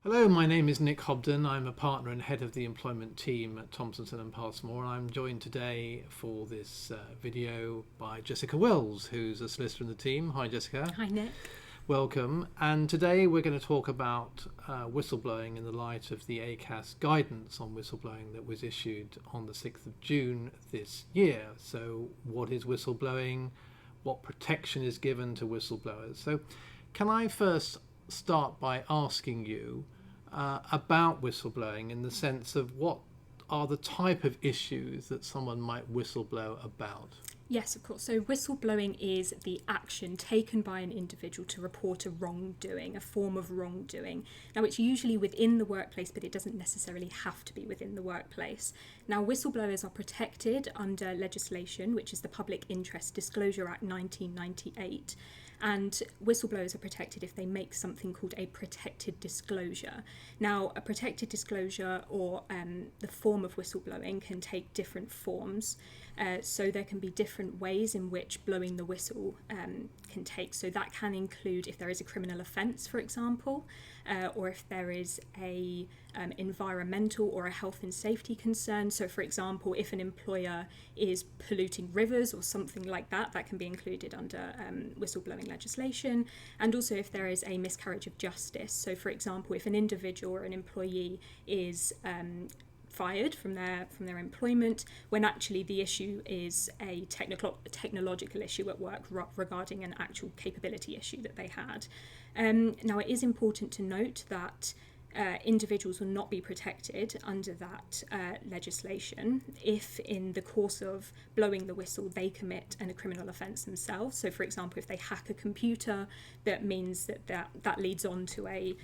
Hello, my name is Nick Hobden. I'm a partner and head of the employment team at Thompson and Passmore, and I'm joined today for this video by Jessica Wells, who's a solicitor in the team. Hi, Jessica. Hi, Nick. Welcome. And today we're going to talk about whistleblowing in the light of the Acas guidance on whistleblowing that was issued on the 6th of June this year. So what is whistleblowing? What protection is given to whistleblowers? So can I first start by asking you about whistleblowing in the sense of what are the type of issues that someone might whistleblow about? Yes, of course. So whistleblowing is the action taken by an individual to report a wrongdoing, a form of wrongdoing. Now, it's usually within the workplace, but it doesn't necessarily have to be within the workplace. Now, whistleblowers are protected under legislation, which is the Public Interest Disclosure Act 1998. And whistleblowers are protected if they make something called a protected disclosure. Now, a protected disclosure or the form of whistleblowing can take different forms. So there can be different ways in which blowing the whistle can take. So that can include if there is a criminal offence, for example, or if there is a environmental or a health and safety concern. So, for example, if an employer is polluting rivers or something like that, that can be included under whistleblowing legislation. And also if there is a miscarriage of justice. So, for example, if an individual or an employee is fired from their employment when actually the issue is a technological issue at work regarding an actual capability issue that they had. Now, it is important to note that individuals will not be protected under that legislation if in the course of blowing the whistle they commit a criminal offence themselves. So, for example, if they hack a computer, that means that leads on to a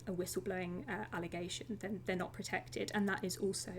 whistleblowing allegation, then they're not protected. And that is also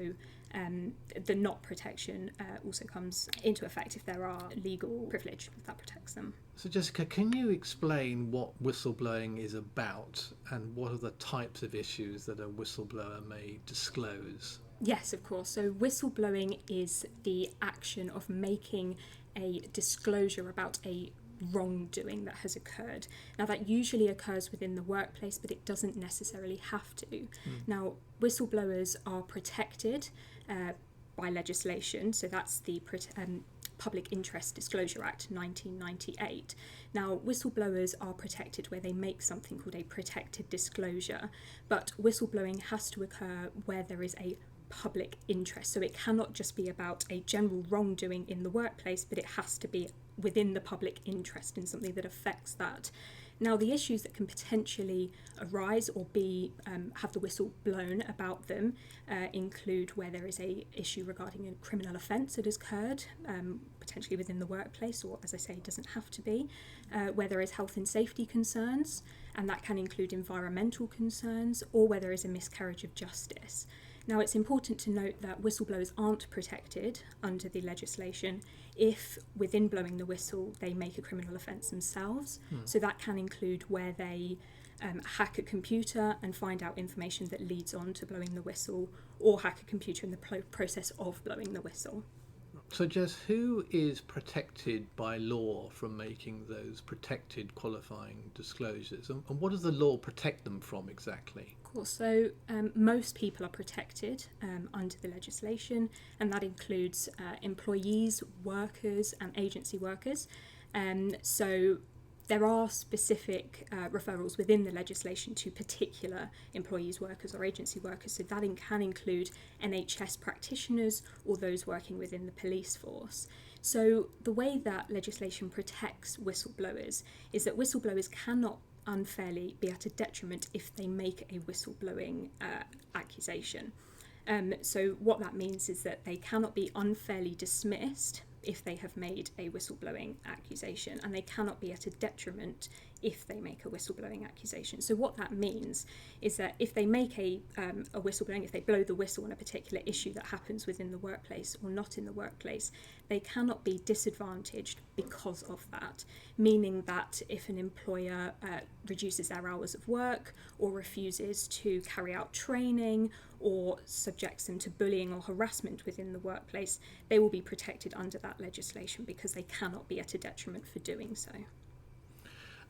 the not protection also comes into effect if there are legal privilege that protects them. So Jessica, can you explain what whistleblowing is about and what are the types of issues that a whistleblower may disclose? Yes, of course. So whistleblowing is the action of making a disclosure about a wrongdoing that has occurred. Now, that usually occurs within the workplace, but it doesn't necessarily have to. Now, whistleblowers are protected by legislation, so that's the Public Interest Disclosure Act 1998. Now, whistleblowers are protected where they make something called a protected disclosure, but whistleblowing has to occur where there is a public interest. So it cannot just be about a general wrongdoing in the workplace, but it has to be within the public interest in something that affects that. Now, the issues that can potentially arise or be have the whistle blown about them include where there is a issue regarding a criminal offence that has occurred, potentially within the workplace, or as I say, it doesn't have to be, where there is health and safety concerns, and that can include environmental concerns, or where there is a miscarriage of justice. Now, it's important to note that whistleblowers aren't protected under the legislation if, within blowing the whistle, they make a criminal offence themselves. So that can include where they hack a computer and find out information that leads on to blowing the whistle, or hack a computer in the process of blowing the whistle. So Jess, who is protected by law from making those protected qualifying disclosures, and what does the law protect them from exactly? Cool. So most people are protected under the legislation, and that includes employees, workers and agency workers. So there are specific referrals within the legislation to particular employees, workers or agency workers. So that can include NHS practitioners or those working within the police force. So the way that legislation protects whistleblowers is that whistleblowers cannot unfairly be at a detriment if they make a whistleblowing accusation. So what that means is that they cannot be unfairly dismissed if they have made a whistleblowing accusation, and they cannot be at a detriment if they make a whistleblowing accusation. So what that means is that if they make a whistleblowing, if they blow the whistle on a particular issue that happens within the workplace or not in the workplace, they cannot be disadvantaged because of that, meaning that if an employer reduces their hours of work or refuses to carry out training or subjects them to bullying or harassment within the workplace, they will be protected under that legislation because they cannot be at a detriment for doing so.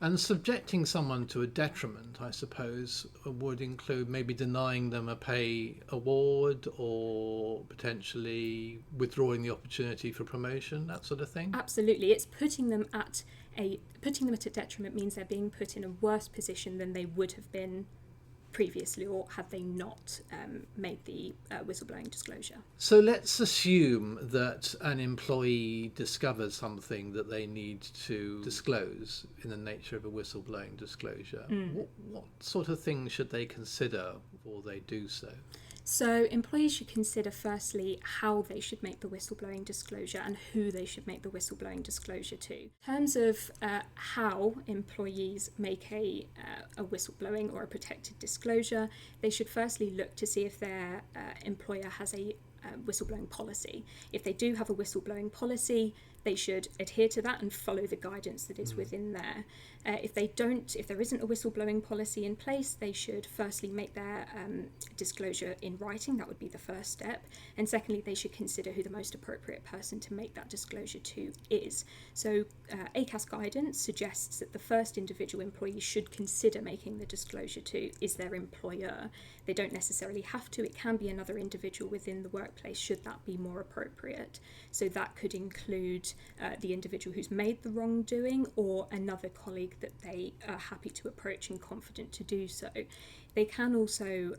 And subjecting someone to a detriment, I suppose, would include maybe denying them a pay award or potentially withdrawing the opportunity for promotion, that sort of thing. Absolutely, it's putting them at a detriment means they're being put in a worse position than they would have been previously, or had they not made the whistleblowing disclosure. So let's assume that an employee discovers something that they need to disclose in the nature of a whistleblowing disclosure. What sort of things should they consider before they do so? So employees should consider firstly how they should make the whistleblowing disclosure and who they should make the whistleblowing disclosure to. In terms of how employees make a whistleblowing or a protected disclosure, they should firstly look to see if their employer has a whistleblowing policy. If they do have a whistleblowing policy, they should adhere to that and follow the guidance that is within there. If there isn't a whistleblowing policy in place, they should firstly make their disclosure in writing. That would be the first step. And secondly, they should consider who the most appropriate person to make that disclosure to is. So Acas guidance suggests that the first individual employee should consider making the disclosure to is their employer. They don't necessarily have to. It can be another individual within the workplace should that be more appropriate. So that could include the individual who's made the wrongdoing or another colleague that they are happy to approach and confident to do so. They can also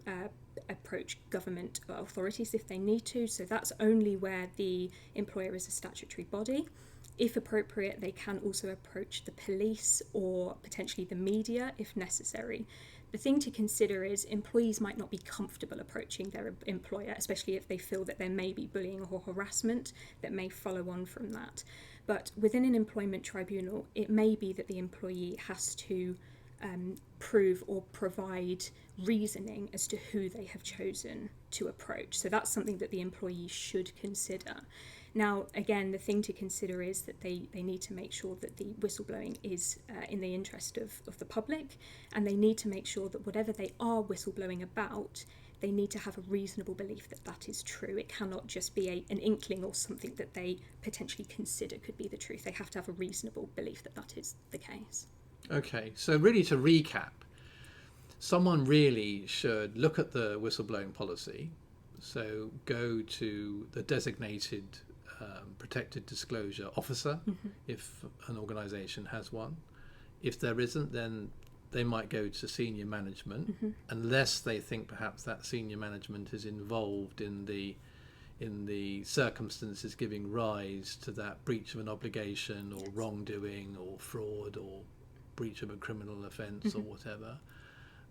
approach government authorities if they need to, so that's only where the employer is a statutory body. If appropriate, they can also approach the police or potentially the media if necessary. The thing to consider is employees might not be comfortable approaching their employer, especially if they feel that there may be bullying or harassment that may follow on from that. But within an employment tribunal, it may be that the employee has to prove or provide reasoning as to who they have chosen to approach. So that's something that the employee should consider. Now, again, the thing to consider is that they need to make sure that the whistleblowing is in the interest of the public, and they need to make sure that whatever they are whistleblowing about, they need to have a reasonable belief that that is true. It cannot just be an inkling or something that they potentially consider could be the truth. They have to have a reasonable belief that that is the case. Okay, so really to recap, someone really should look at the whistleblowing policy, so go to the designated protected disclosure officer if an organisation has one. If there isn't, then they might go to senior management unless they think perhaps that senior management is involved in the circumstances giving rise to that breach of an obligation or wrongdoing or fraud or breach of a criminal offence or whatever.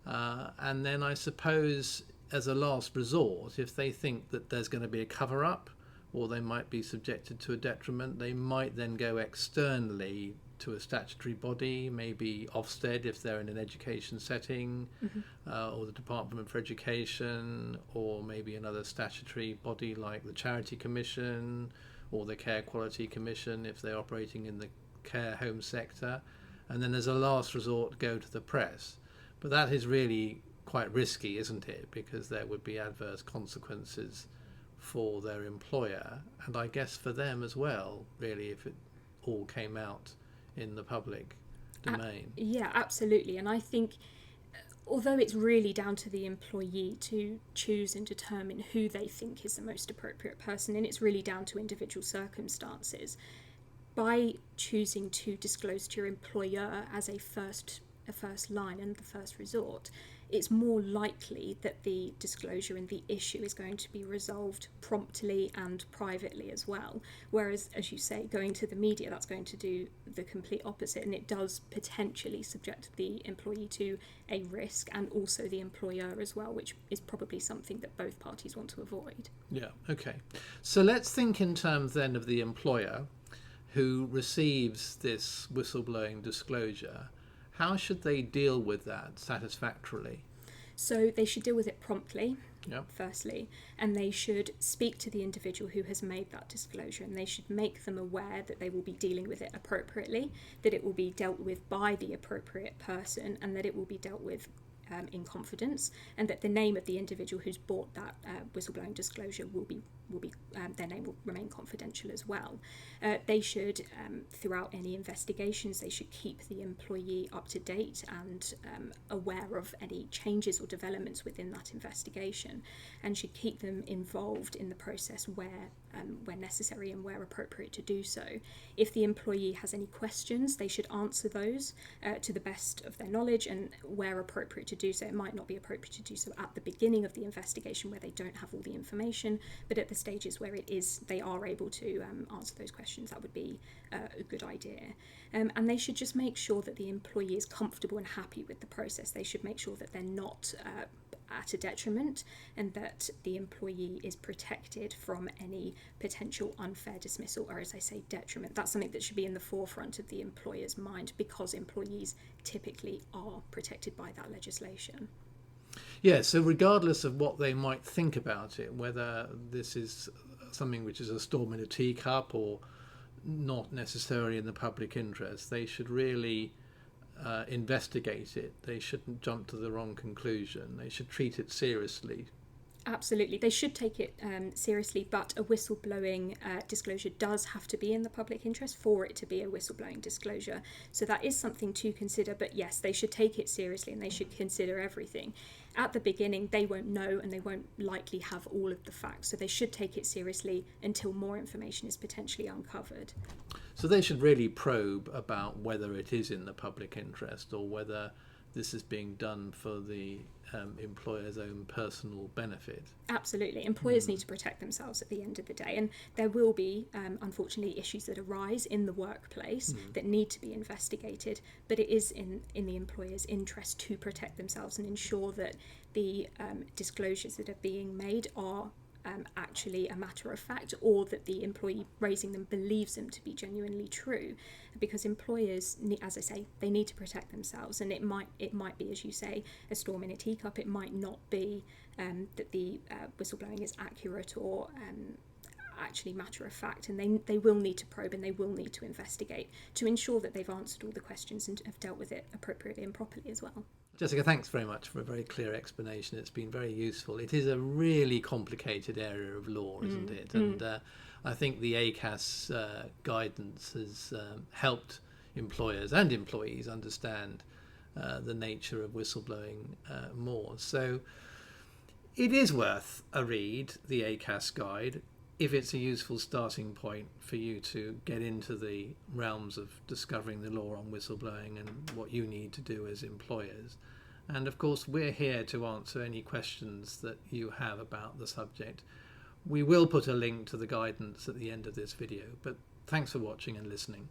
And then I suppose as a last resort, if they think that there's going to be a cover-up or they might be subjected to a detriment, they might then go externally to a statutory body, maybe Ofsted if they're in an education setting, or the Department for Education, or maybe another statutory body like the Charity Commission or the Care Quality Commission if they're operating in the care home sector, and then as a last resort go to the press. But that is really quite risky, isn't it? Because there would be adverse consequences for their employer, and I guess for them as well, really, if it all came out in the public domain. Yeah, absolutely. And I think although it's really down to the employee to choose and determine who they think is the most appropriate person, and it's really down to individual circumstances, by choosing to disclose to your employer as a first line and the first resort, it's more likely that the disclosure and the issue is going to be resolved promptly and privately as well. Whereas, as you say, going to the media, that's going to do the complete opposite, and it does potentially subject the employee to a risk and also the employer as well, which is probably something that both parties want to avoid. Yeah, okay. So let's think in terms then of the employer who receives this whistleblowing disclosure. How should they deal with that satisfactorily? So they should deal with it promptly, Yep. firstly, and they should speak to the individual who has made that disclosure, and they should make them aware that they will be dealing with it appropriately, that it will be dealt with by the appropriate person, and that it will be dealt with in confidence, and that the name of the individual who's bought that whistleblowing disclosure will be their name will remain confidential as well. They should, throughout any investigations, they should keep the employee up to date and aware of any changes or developments within that investigation, and should keep them involved in the process where necessary and where appropriate to do so. If the employee has any questions, they should answer those to the best of their knowledge, and where appropriate to do so. It might not be appropriate to do so at the beginning of the investigation where they don't have all the information, but at the stages where they are able to answer those questions, that would be a good idea. And they should just make sure that the employee is comfortable and happy with the process. They should make sure that they're not at a detriment, and that the employee is protected from any potential unfair dismissal, or, as I say, detriment. That's something that should be in the forefront of the employer's mind, because employees typically are protected by that legislation. Yeah, so regardless of what they might think about it, whether this is something which is a storm in a teacup or not necessarily in the public interest, they should really investigate it. They shouldn't jump to the wrong conclusion. They should treat it seriously. Absolutely, they should take it seriously, but a whistleblowing disclosure does have to be in the public interest for it to be a whistleblowing disclosure. So that is something to consider, but yes, they should take it seriously and they should consider everything. At the beginning, they won't know and they won't likely have all of the facts, so they should take it seriously until more information is potentially uncovered. So they should really probe about whether it is in the public interest or whether this is being done for the employer's own personal benefit. Absolutely. Employers need to protect themselves at the end of the day, and there will be, unfortunately, issues that arise in the workplace that need to be investigated, but it is in the employer's interest to protect themselves and ensure that the disclosures that are being made are actually a matter of fact, or that the employee raising them believes them to be genuinely true, because employers, as I say, they need to protect themselves, and it might be, as you say, a storm in a teacup. It might not be that the whistleblowing is accurate or actually matter of fact, and they will need to probe and they will need to investigate to ensure that they've answered all the questions and have dealt with it appropriately and properly as well. Jessica, thanks very much for a very clear explanation. It's been very useful. It is a really complicated area of law, isn't it? And I think the Acas guidance has helped employers and employees understand the nature of whistleblowing more. So it is worth a read, the Acas guide, if it's a useful starting point for you to get into the realms of discovering the law on whistleblowing and what you need to do as employers. And of course, we're here to answer any questions that you have about the subject. We will put a link to the guidance at the end of this video, but thanks for watching and listening.